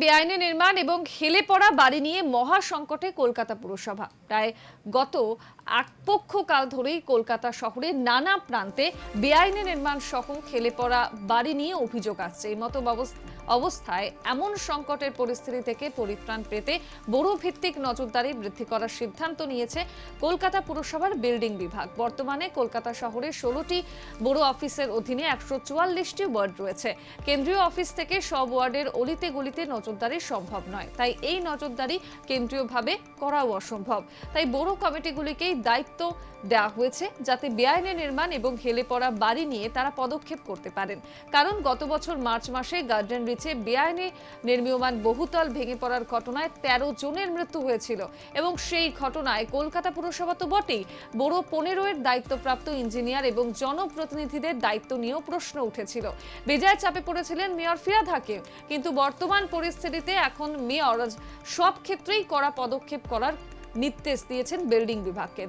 বেআইনি নির্মাণ এবং হেলে পড়া বাড়ি নিয়ে মহা সংকটে কলকাতা পুরসভা। প্রায় গত একপক্ষকাল ধরেই কলকাতা শহরের নানা প্রান্তে বেআইনি নির্মাণ সহ হেলে পড়া বাড়ি নিয়ে অভিযোগ আসছে। এই মতো অবস্থায় এমন সংকটের পরিস্থিতি থেকে পরিত্রাণ পেতে বড় ভিত্তিক নজরদারি বৃদ্ধি করার সিদ্ধান্ত নিয়েছে কলকাতা পুরসভার বিল্ডিং বিভাগ। বর্তমানে কলকাতা শহরে 16টি বড় অফিসের অধীনে 144টি ওয়ার্ড রয়েছে। কেন্দ্রীয় অফিস থেকে সব ওয়ার্ডের অলিতে গলিতে নজরদারি সম্ভব নয়, তাই এই নজরদারি কেন্দ্রীয়ভাবে করাও অসম্ভব। তাই বড় কমিটিগুলিকেই দায়িত্ব দেওয়া হয়েছে যাতে বেআইনি নির্মাণ এবং হেলে পড়া বাড়ি নিয়ে তারা পদক্ষেপ করতে পারেন। কারণ গত বছর মার্চ মাসে গার্ডেন রিচে বেআইনি নির্মীয়মান বহুতল ভেঙে পড়ার ঘটনায় 13 জনের মৃত্যু হয়েছিল এবং সেই ঘটনায় কলকাতা পুরসভা তো বটেই, বড় 15-এর দায়িত্বপ্রাপ্ত ইঞ্জিনিয়ার এবং জনপ্রতিনিধিদের দায়িত্ব নিয়েও প্রশ্ন উঠেছিল। বেজায় চাপে পড়েছিলেন মেয়র ফিরহাদ হাকিম, কিন্তু বর্তমান পরিস্থিতিতে এখন মেয়র সব ক্ষেত্রেই কড়া পদক্ষেপ করার নির্দেশ দিয়েছেন বিল্ডিং বিভাগকে।